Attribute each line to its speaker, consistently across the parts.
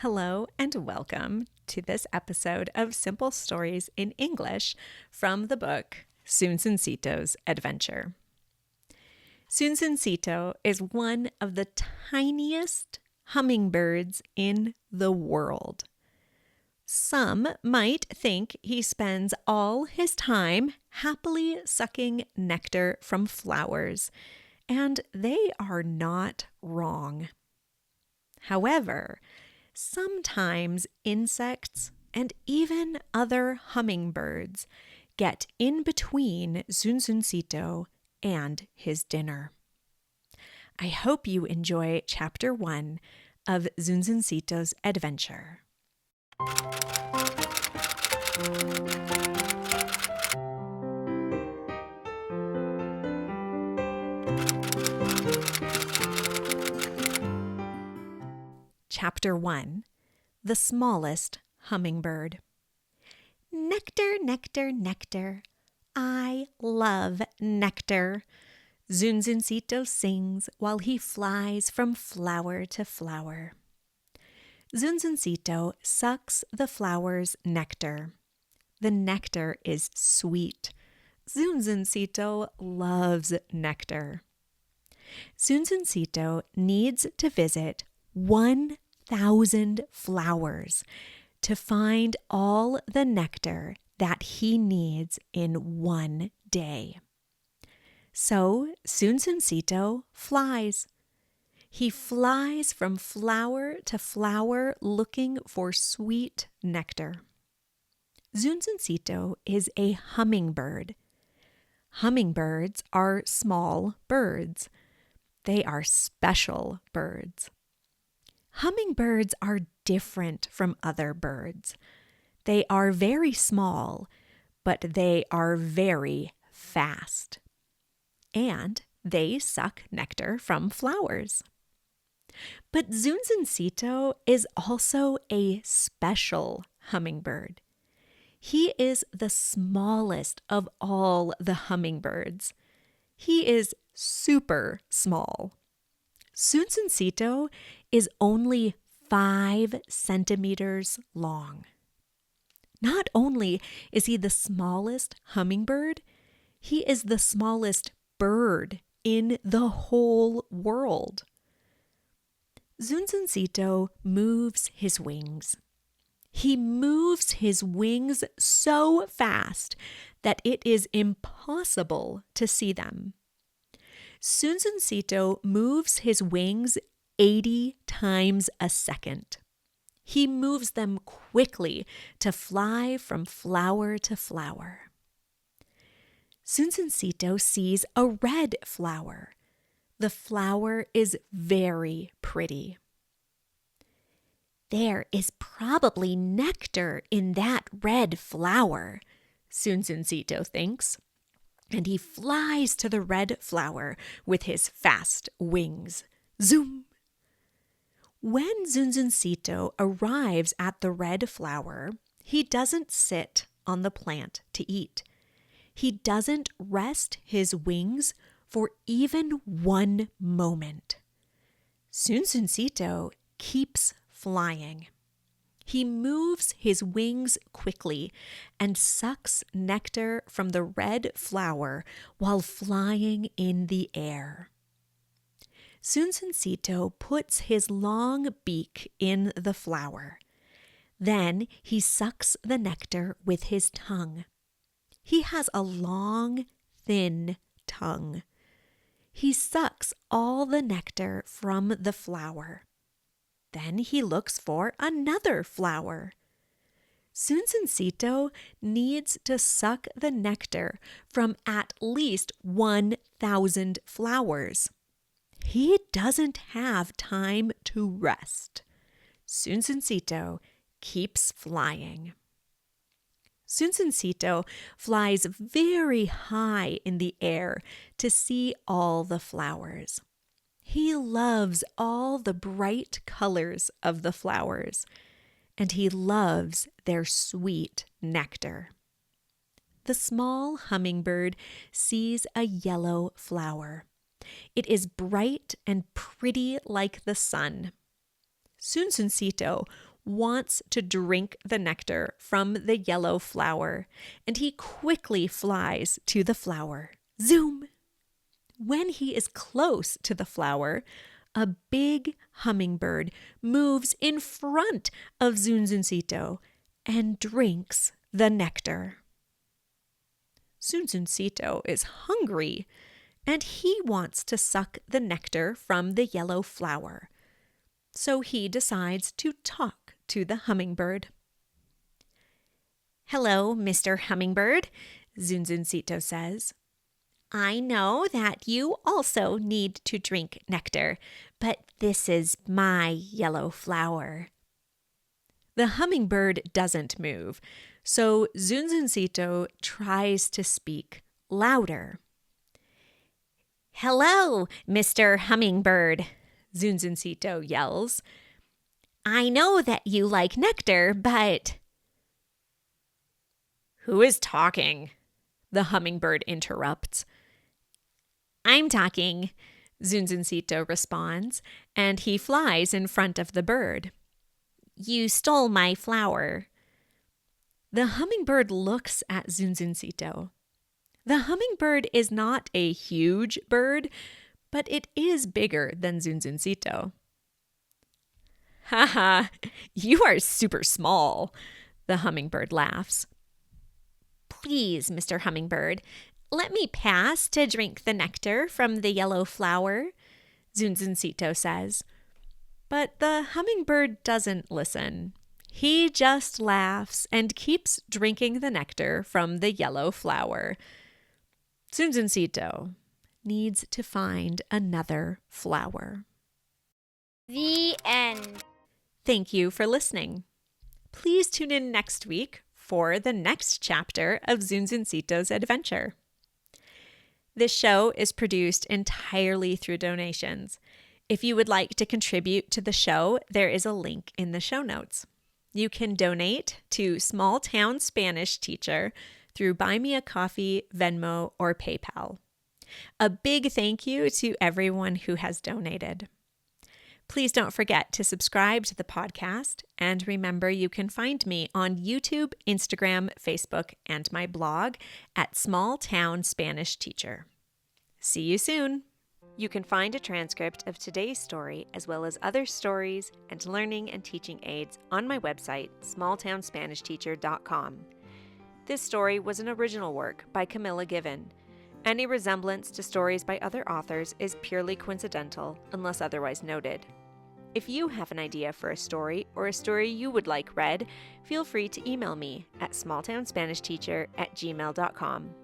Speaker 1: Hello and welcome to this episode of Simple Stories in English from the book Zunzuncito's Adventure. Zunzuncito is one of the tiniest hummingbirds in the world. Some might think he spends all his time happily sucking nectar from flowers, and they are not wrong. However, sometimes insects and even other hummingbirds get in between Zunzuncito and his dinner. I hope you enjoy Chapter 1 of Zunzuncito's Adventure. Chapter 1, The Smallest Hummingbird. Nectar, nectar, nectar. I love nectar. Zunzuncito sings while he flies from flower to flower. Zunzuncito sucks the flower's nectar. The nectar is sweet. Zunzuncito loves nectar. Zunzuncito needs to visit 1,000 flowers to find all the nectar that he needs in one day. So Zunzuncito flies. He flies from flower to flower looking for sweet nectar. Zunzuncito is a hummingbird. Hummingbirds are small birds. They are special birds. Hummingbirds are different from other birds. They are very small, but they are very fast. And they suck nectar from flowers. But Zunzuncito is also a special hummingbird. He is the smallest of all the hummingbirds. He is super small. Zunzuncito is only 5 centimeters long. Not only is he the smallest hummingbird, he is the smallest bird in the whole world. Zunzuncito moves his wings. He moves his wings so fast that it is impossible to see them. Zunzuncito moves his wings 80 times a second. He moves them quickly to fly from flower to flower. Zunzuncito sees a red flower. The flower is very pretty. There is probably nectar in that red flower, Zunzuncito thinks, and he flies to the red flower with his fast wings. Zoom! When Zunzuncito arrives at the red flower, he doesn't sit on the plant to eat. He doesn't rest his wings for even one moment. Zunzuncito keeps flying. He moves his wings quickly and sucks nectar from the red flower while flying in the air. Zunzuncito puts his long beak in the flower. Then he sucks the nectar with his tongue. He has a long, thin tongue. He sucks all the nectar from the flower. Then he looks for another flower. Zunzuncito needs to suck the nectar from at least 1,000 flowers. He doesn't have time to rest. Zunzuncito keeps flying. Zunzuncito flies very high in the air to see all the flowers. He loves all the bright colors of the flowers, and he loves their sweet nectar. The small hummingbird sees a yellow flower. It is bright and pretty like the sun. Zunzuncito wants to drink the nectar from the yellow flower, and he quickly flies to the flower. Zoom! When he is close to the flower, a big hummingbird moves in front of Zunzuncito and drinks the nectar. Zunzuncito is hungry, and he wants to suck the nectar from the yellow flower. So he decides to talk to the hummingbird. "Hello, Mr. Hummingbird," Zunzuncito says. "I know that you also need to drink nectar, but this is my yellow flower." The hummingbird doesn't move, so Zunzuncito tries to speak louder. "Hello, Mr. Hummingbird," Zunzuncito yells. "I know that you like nectar, but—" "Who is talking?" the hummingbird interrupts. "I'm talking," Zunzuncito responds, and he flies in front of the bird. "You stole my flower." The hummingbird looks at Zunzuncito. The hummingbird is not a huge bird, but it is bigger than Zunzuncito. "Haha, you are super small," the hummingbird laughs. "Please, Mr. Hummingbird, let me pass to drink the nectar from the yellow flower," Zunzuncito says. But the hummingbird doesn't listen. He just laughs and keeps drinking the nectar from the yellow flower. Zunzuncito needs to find another flower.
Speaker 2: The end.
Speaker 1: Thank you for listening. Please tune in next week for the next chapter of Zunzuncito's adventure. This show is produced entirely through donations. If you would like to contribute to the show, there is a link in the show notes. You can donate to Small Town Spanish Teacher through Buy Me a Coffee, Venmo, or PayPal. A big thank you to everyone who has donated. Please don't forget to subscribe to the podcast, and remember you can find me on YouTube, Instagram, Facebook, and my blog at Small Town Spanish Teacher. See you soon! You can find a transcript of today's story, as well as other stories and learning and teaching aids on my website, smalltownspanishteacher.com. This story was an original work by Camilla Given. Any resemblance to stories by other authors is purely coincidental, unless otherwise noted. If you have an idea for a story or a story you would like read, feel free to email me at smalltownspanishteacher@gmail.com.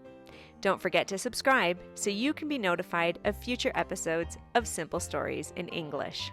Speaker 1: Don't forget to subscribe so you can be notified of future episodes of Simple Stories in English.